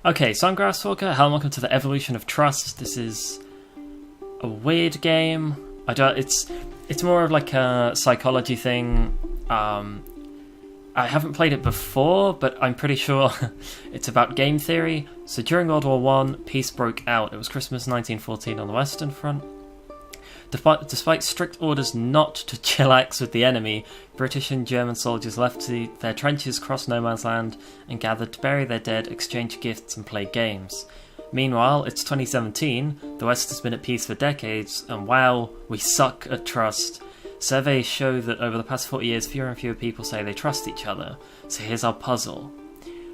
Okay, so I'm Grasswalker. Hello, welcome to the Evolution of Trust. This is a weird game. It's more of like a psychology thing. I haven't played it before, but I'm pretty sure it's about game theory. So during World War One, peace broke out. It was Christmas 1914 on the Western Front. Despite strict orders not to chillax with the enemy, British and German soldiers left their trenches, crossed no man's land, and gathered to bury their dead, exchange gifts, and play games. Meanwhile, it's 2017, the West has been at peace for decades, and wow, we suck at trust. Surveys show that over the past 40 years, fewer and fewer people say they trust each other. So here's our puzzle.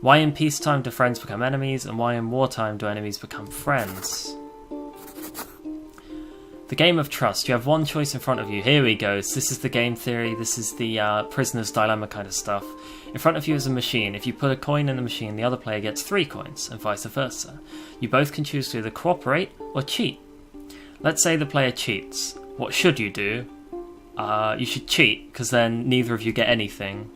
Why in peacetime do friends become enemies, and why in wartime do enemies become friends? The game of trust. You have one choice in front of you. Here we go. So this is the game theory. This is the prisoner's dilemma kind of stuff. In front of you is a machine. If you put a coin in the machine, the other player gets 3 coins, and vice versa. You both can choose to either cooperate or cheat. Let's say the player cheats. What should you do? You should cheat, because then neither of you get anything.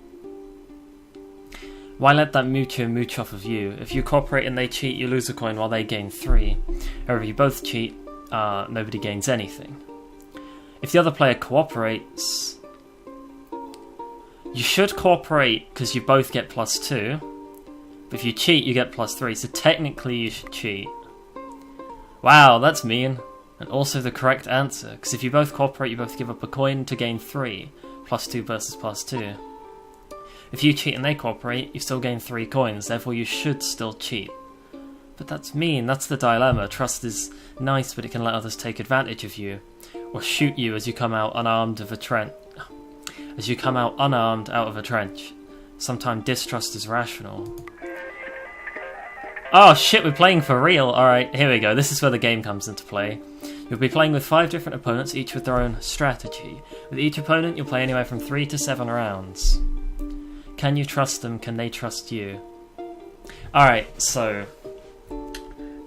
Why let that moocher mooch off of you? If you cooperate and they cheat, you lose a coin while they gain 3. However, if you both cheat, nobody gains anything. If the other player cooperates, you should cooperate because you both get +2. But if you cheat, you get +3. So technically, you should cheat. Wow, that's mean. And also the correct answer, because if you both cooperate, you both give up a coin to gain 3. +2 versus +2. If you cheat and they cooperate, you still gain 3 coins. Therefore, you should still cheat. But that's mean, that's the dilemma. Trust is nice, but it can let others take advantage of you. Or shoot you as you come out unarmed of a trench. As you come out unarmed out of a trench. Sometimes distrust is rational. Oh shit, we're playing for real. Alright, here we go. This is where the game comes into play. You'll be playing with 5 different opponents, each with their own strategy. With each opponent, you'll play anywhere from 3 to 7 rounds. Can you trust them? Can they trust you? Alright, so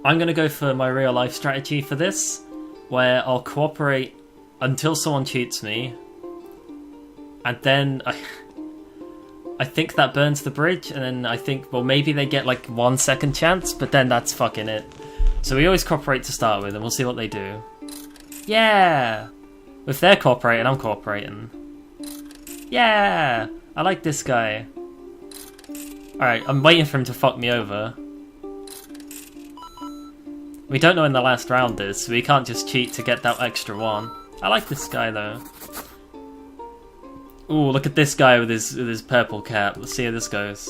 I'm going to go for my real life strategy for this, where I'll cooperate until someone cheats me, and then I think that burns the bridge, and then I think, well, maybe they get like 1 second chance, but then that's fucking it. So we always cooperate to start with, and we'll see what they do. Yeah! If they're cooperating, I'm cooperating. Yeah! I like this guy. Alright, I'm waiting for him to fuck me over. We don't know when the last round is, so we can't just cheat to get that extra 1. I like this guy though. Ooh, look at this guy with his purple cap. Let's see how this goes.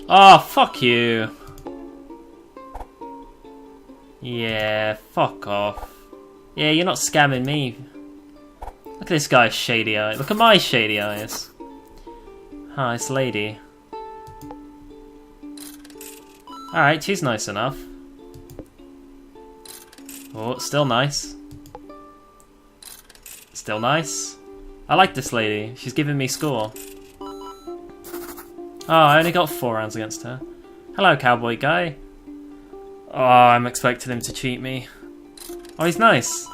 Oh, fuck you. Yeah, fuck off. Yeah, you're not scamming me. Look at this guy's shady eyes. Look at my shady eyes. Nice lady. Alright, she's nice enough. Oh, still nice. Still nice. I like this lady. She's giving me score. Oh, I only got 4 rounds against her. Hello, cowboy guy. Oh, I'm expecting him to cheat me. Oh, he's nice.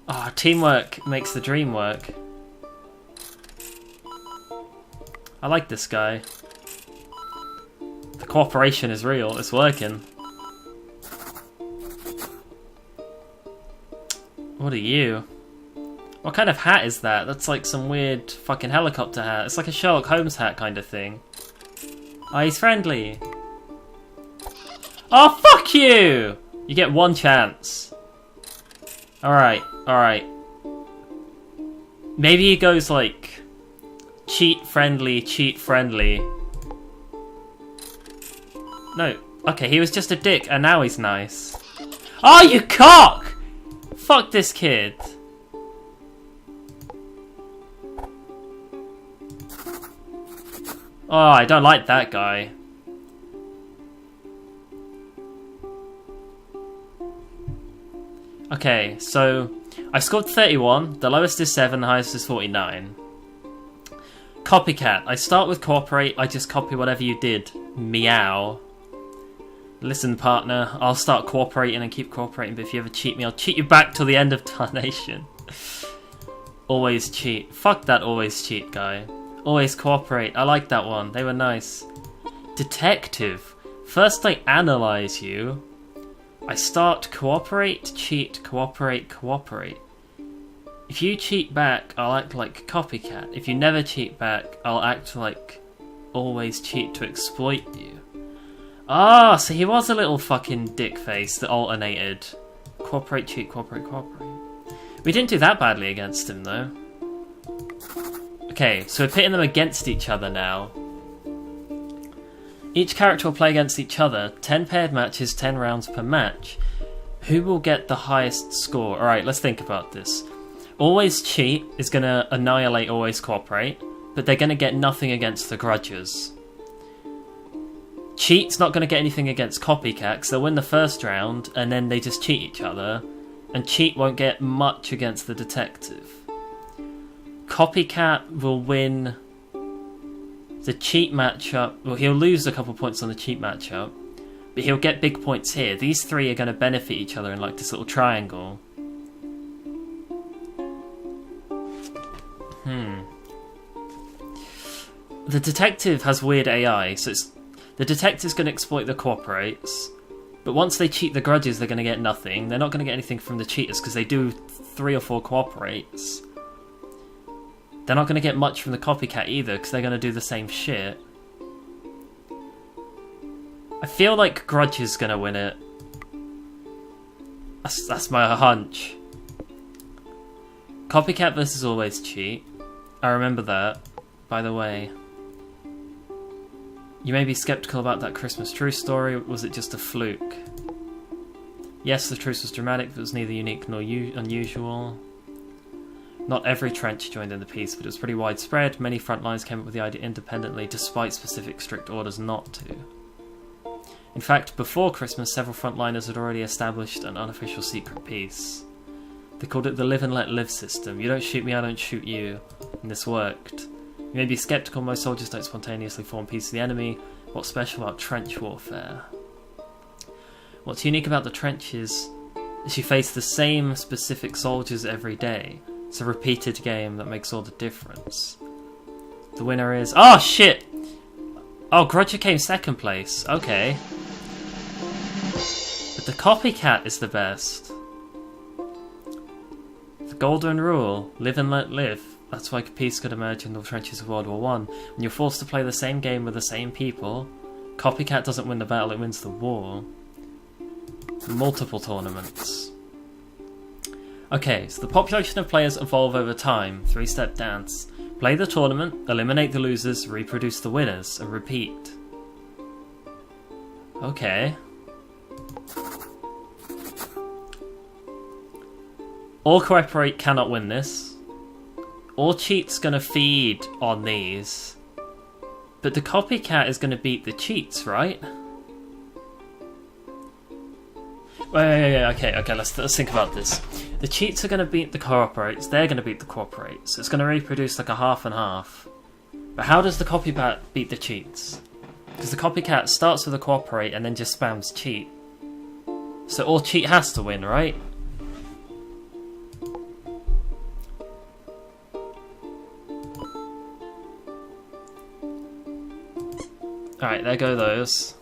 Oh, teamwork makes the dream work. I like this guy. The cooperation is real. It's working. What are you? What kind of hat is that? That's like some weird fucking helicopter hat. It's like a Sherlock Holmes hat kind of thing. Oh, he's friendly. Oh, fuck you! You get 1 chance. Alright, alright. Maybe he goes like cheat friendly, cheat friendly. No. Okay, he was just a dick and now he's nice. Oh, you cock! Fuck this kid. Oh, I don't like that guy. Okay, so I scored 31, the lowest is 7, the highest is 49. Copycat. I start with cooperate, I just copy whatever you did. Meow. Listen, partner, I'll start cooperating and keep cooperating, but if you ever cheat me, I'll cheat you back till the end of tarnation. Always cheat. Fuck that always cheat guy. Always cooperate. I like that one. They were nice. Detective. First I analyze you. I start cooperate, cheat, cooperate, cooperate. If you cheat back, I'll act like copycat. If you never cheat back, I'll act like always cheat to exploit you. Ah, so he was a little fucking dick face that alternated. Cooperate, cheat, cooperate, cooperate. We didn't do that badly against him though. Okay, so we're pitting them against each other now. Each character will play against each other. 10 paired matches, 10 rounds per match. Who will get the highest score? Alright, let's think about this. Always cheat is going to annihilate always cooperate, but they're going to get nothing against the grudges. Cheat's not going to get anything against copycat because they'll win the first round and then they just cheat each other, and cheat won't get much against the detective. Copycat will win the cheat matchup. Well, he'll lose a couple points on the cheat matchup, but he'll get big points here. These three are going to benefit each other in like this little triangle. The detective has weird AI, so the detective's going to exploit the cooperates, but once they cheat the grudges, they're going to get nothing. They're not going to get anything from the cheaters because they do 3 or 4 cooperates. They're not going to get much from the copycat either because they're going to do the same shit. I feel like Grudge is going to win it. That's my hunch. Copycat versus always cheat. I remember that, by the way. You may be skeptical about that Christmas truce story. Was it just a fluke? Yes, the truce was dramatic, but it was neither unique nor unusual. Not every trench joined in the peace, but it was pretty widespread. Many frontlines came up with the idea independently, despite specific strict orders not to. In fact, before Christmas, several frontliners had already established an unofficial secret peace. They called it the live and let live system. You don't shoot me, I don't shoot you. And this worked. You may be skeptical, most soldiers don't spontaneously form peace with the enemy. What's special about trench warfare? What's unique about the trenches is you face the same specific soldiers every day. It's a repeated game that makes all the difference. The winner is... Oh, shit! Oh, Grudger came second place. Okay. But the copycat is the best. The golden rule. Live and let live. That's why peace could emerge in the trenches of World War I. When you're forced to play the same game with the same people, copycat doesn't win the battle, it wins the war. Multiple tournaments. Okay, so the population of players evolve over time. 3-step dance. Play the tournament, eliminate the losers, reproduce the winners, and repeat. Okay. All cooperate cannot win this. All cheat's gonna feed on these. But the copycat is gonna beat the cheats, right? Wait, okay, let's think about this. The cheats are gonna beat the cooperates, they're gonna beat the cooperates. It's gonna reproduce like a half and half. But how does the copycat beat the cheats? Because the copycat starts with a cooperate and then just spams cheat. So all cheat has to win, right? Alright, there go those.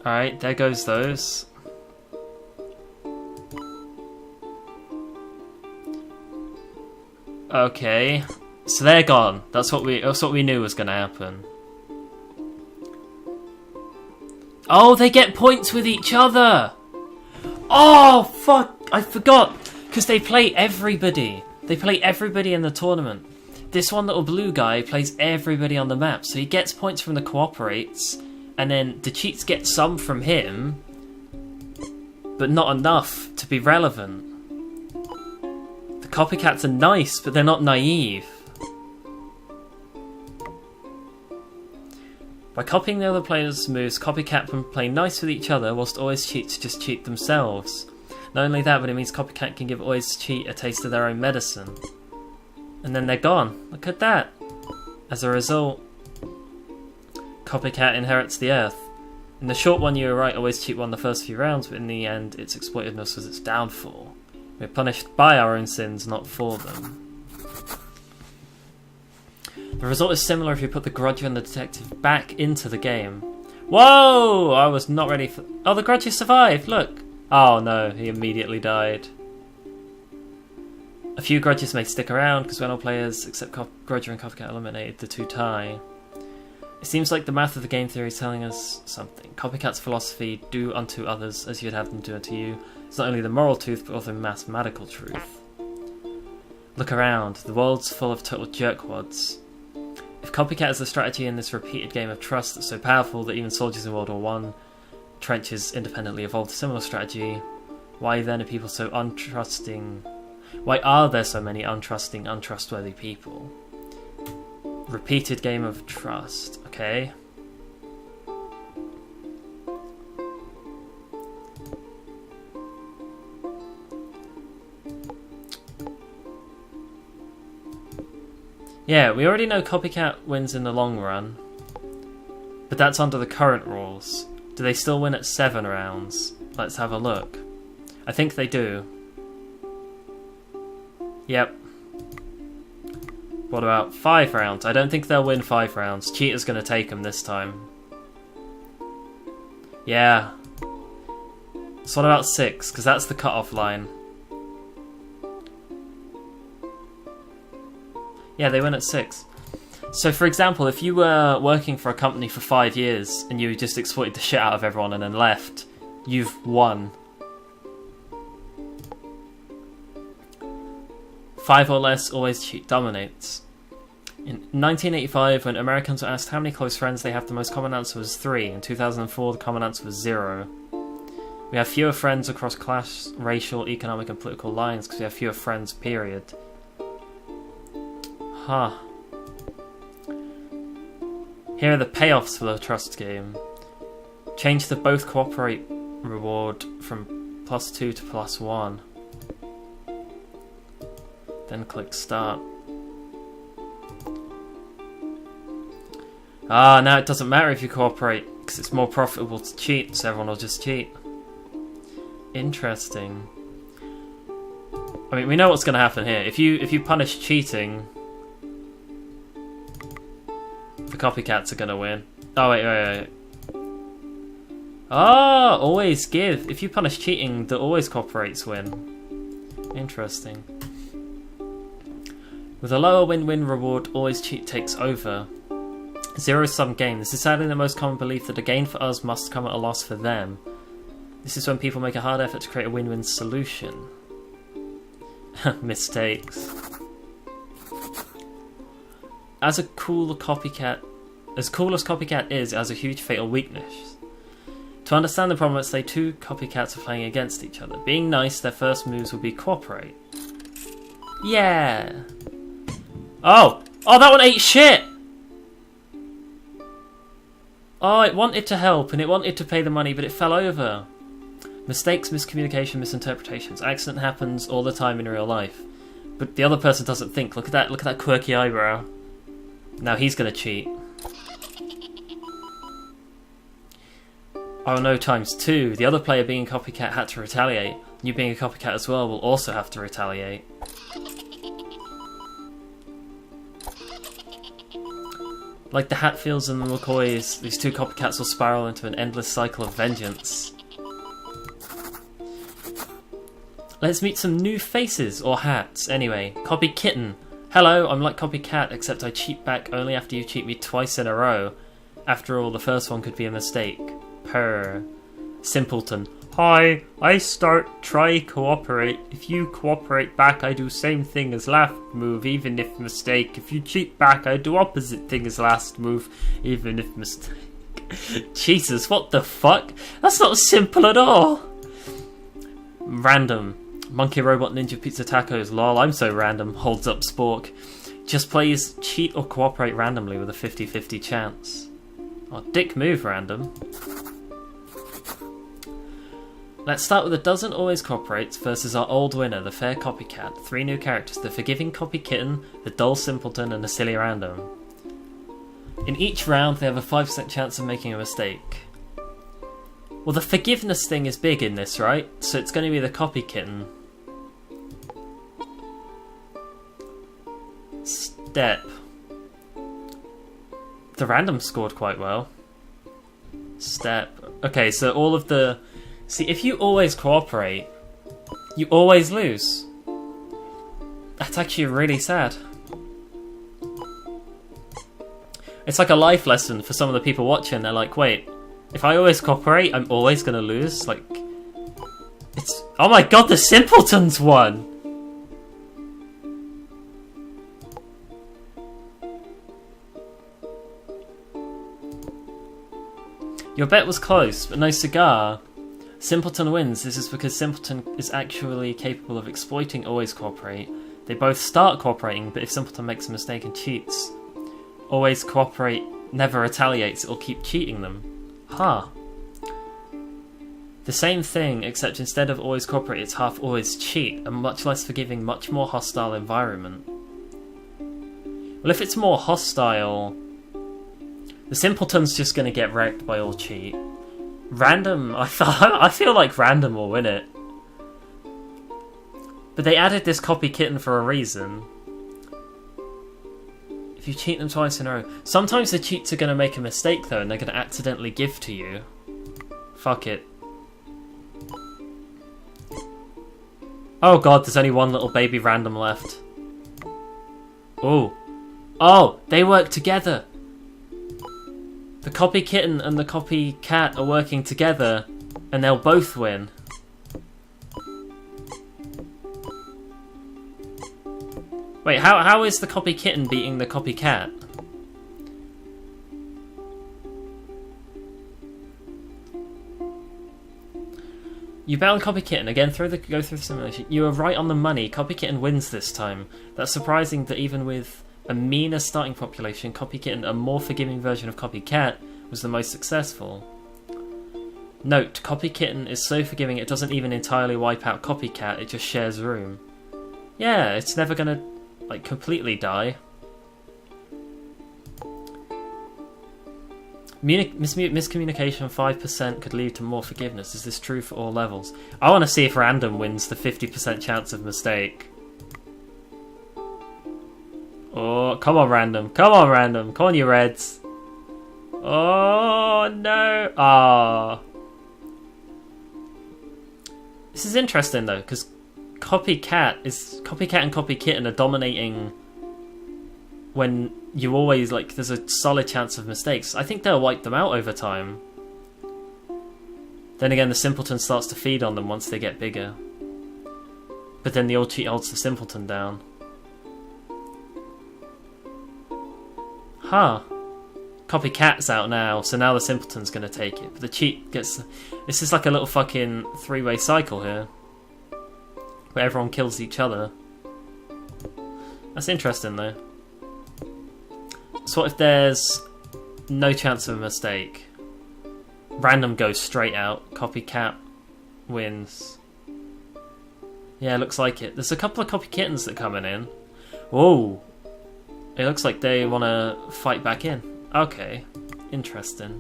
Alright, there goes those. Okay. So they're gone. That's what we knew was gonna happen. Oh, they get points with each other! Oh, fuck! I forgot! Because they play everybody. They play everybody in the tournament. This one little blue guy plays everybody on the map, so he gets points from the cooperates, and then the cheats get some from him, but not enough to be relevant. The copycats are nice, but they're not naive. By copying the other players' moves, copycat can play nice with each other, whilst always cheats just cheat themselves. Not only that, but it means copycat can give always cheat a taste of their own medicine. And then they're gone. Look at that. As a result, copycat inherits the earth. In the short one, you were right, always cheat won the first few rounds, but in the end, its exploitedness was its downfall. We're punished by our own sins, not for them. The result is similar if you put the Grudger and the detective back into the game. Whoa! I was not ready for... Oh, the Grudger survived, look! Oh no, he immediately died. A few Grudgers may stick around, because when all players except Grudger and Copycat eliminated, the two tie. It seems like the math of the game theory is telling us something. Copycat's philosophy, do unto others as you'd have them do unto you, is not only the moral truth, but also mathematical truth. Look around, the world's full of total jerkwads. If Copycat is the strategy in this repeated game of trust that's so powerful that even soldiers in World War One trenches independently evolved a similar strategy, why then are people so untrusting? Why are there so many untrusting, untrustworthy people? Repeated game of trust, okay. Yeah, we already know Copycat wins in the long run, but that's under the current rules. Do they still win at 7 rounds? Let's have a look. I think they do. Yep. What about 5 rounds? I don't think they'll win 5 rounds. Cheater's going to take them this time. Yeah. So what about 6? Because that's the cut-off line. Yeah, they win at 6. So, for example, if you were working for a company for 5 years and you just exploited the shit out of everyone and then left, you've won. 5 or less, always cheat dominates. In 1985, when Americans were asked how many close friends they have, the most common answer was 3. In 2004, the common answer was 0. We have fewer friends across class, racial, economic and political lines because we have fewer friends, period. Huh. Here are the payoffs for the trust game. Change the both cooperate reward from +2 to +1. Then click start. Ah, now it doesn't matter if you cooperate, because it's more profitable to cheat, so everyone will just cheat. Interesting. I mean, we know what's going to happen here. If you punish cheating, the copycats are going to win. Oh, wait. Ah, always give. If you punish cheating, the always cooperates win. Interesting. With a lower win-win reward, always cheat takes over. Zero-sum game. This is sadly the most common belief that a gain for us must come at a loss for them. This is when people make a hard effort to create a win-win solution. Mistakes. As cool as Copycat is, it has a huge fatal weakness. To understand the problem, let's say 2 copycats are playing against each other. Being nice, their first moves will be cooperate. Yeah. Oh, that one ate shit. Oh, it wanted to help and it wanted to pay the money, but it fell over. Mistakes, miscommunication, misinterpretations. Accident happens all the time in real life, but the other person doesn't think. Look at that quirky eyebrow. Now he's gonna cheat. Oh no, ×2. The other player being a copycat had to retaliate. You being a copycat as well will also have to retaliate. Like the Hatfields and the McCoys, these 2 copycats will spiral into an endless cycle of vengeance. Let's meet some new faces, or hats. Anyway, Copy Kitten. Hello, I'm like Copycat, except I cheat back only after you cheat me twice in a row. After all, the first one could be a mistake. Purr. Simpleton. Hi, I start, try, cooperate. If you cooperate back, I do same thing as last move, even if mistake. If you cheat back, I do opposite thing as last move, even if mistake. Jesus, what the fuck? That's not simple at all. Random. Monkey Robot Ninja Pizza Tacos. Lol, I'm so random. Holds up Spork. Just plays cheat or cooperate randomly with a 50-50 chance. Oh, dick move, random. Let's start with a dozen always cooperates versus our old winner, the fair copycat. 3 new characters, the forgiving copy kitten, the dull simpleton, and the silly random. In each round, they have a 5% chance of making a mistake. Well, the forgiveness thing is big in this, right? So it's going to be the copy kitten. Step. The random scored quite well. Step. Okay, so all of the... See, if you always cooperate, you always lose. That's actually really sad. It's like a life lesson for some of the people watching. They're like, wait, if I always cooperate, I'm always gonna lose? Like, it's... Oh my god, the simpletons won! Your bet was close, but no cigar. Simpleton wins. This is because Simpleton is actually capable of exploiting Always Cooperate. They both start cooperating, but if Simpleton makes a mistake and cheats, Always Cooperate never retaliates, it'll keep cheating them. Huh. The same thing, except instead of Always Cooperate, it's half Always Cheat, a much less forgiving, much more hostile environment. Well, if it's more hostile... The Simpleton's just gonna get wrecked by all cheat. Random, I feel like Random will win it. But they added this copy kitten for a reason. If you cheat them twice in a row... Sometimes the cheats are gonna make a mistake though, and they're gonna accidentally give to you. Fuck it. Oh god, there's only one little baby Random left. Oh. Oh, they work together! The copy kitten and the copy cat are working together, and they'll both win. Wait, how is the copy kitten beating the copy cat? You bet on copy kitten again. Go through the simulation. You were right on the money. Copy kitten wins this time. That's surprising that even with a meaner starting population, Copy Kitten, a more forgiving version of Copycat, was the most successful. Note, Copy Kitten is so forgiving it doesn't even entirely wipe out Copycat, it just shares room. Yeah, it's never gonna, like, completely die. Miscommunication 5% could lead to more forgiveness. Is this true for all levels? I want to see if Random wins the 50% chance of mistake. Oh, come on, Random. Come on, Random. Come on, you Reds. Oh, no. Ah. This is interesting, though, because Copycat and Copy Kitten are dominating when you always, like, there's a solid chance of mistakes. I think they'll wipe them out over time. Then again, the Simpleton starts to feed on them once they get bigger. But then the old cheat holds the Simpleton down. Huh. Copycat's out now, so now the Simpleton's gonna take it. But the cheat gets... This is like a little fucking three-way cycle here. Where everyone kills each other. That's interesting, though. So what if there's no chance of a mistake? Random goes straight out. Copycat wins. Yeah, looks like it. There's a couple of Copy Kittens that are coming in. Whoa. It looks like they want to fight back in. Okay. Interesting.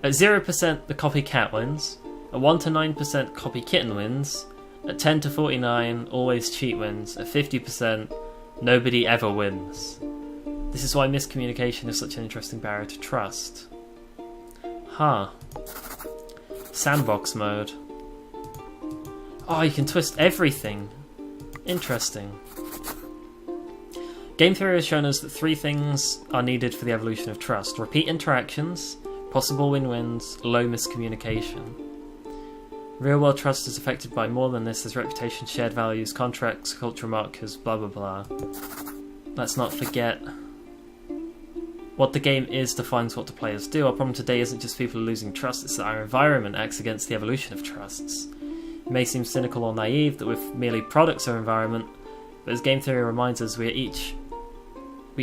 At 0%, the Copycat wins. At 1 to 9%, Copy Kitten wins. At 10 to 49, Always Cheat wins. At 50%, nobody ever wins. This is why miscommunication is such an interesting barrier to trust. Huh. Sandbox mode. Oh, you can twist everything. Interesting. Game theory has shown us that 3 things are needed for the evolution of trust. Repeat interactions, possible win-wins, low miscommunication. Real-world trust is affected by more than this. There's reputation, shared values, contracts, cultural markers, blah blah blah. Let's not forget... What the game is defines what the players do. Our problem today isn't just people losing trust, it's that our environment acts against the evolution of trusts. It may seem cynical or naive that we're merely products of our environment, but as game theory reminds us, we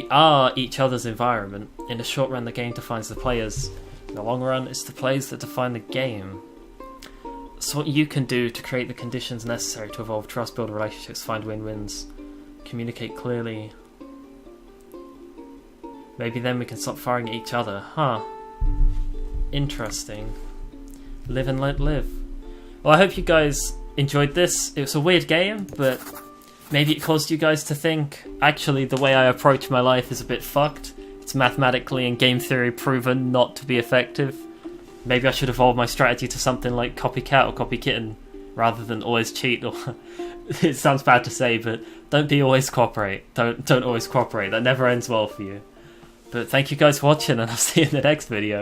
are each other's environment. In the short run, the game defines the players. In the long run, it's the players that define the game. So what you can do to create the conditions necessary to evolve trust, build relationships, find win-wins, communicate clearly. Maybe then we can stop firing at each other. Huh. Interesting. Live and let live. Well, I hope you guys enjoyed this. It was a weird game, but maybe it caused you guys to think, actually, the way I approach my life is a bit fucked. It's mathematically and game theory proven not to be effective. Maybe I should evolve my strategy to something like copycat or copy kitten, rather than always cheat. Or it sounds bad to say, but don't always cooperate. Don't always cooperate. That never ends well for you. But thank you guys for watching, and I'll see you in the next video.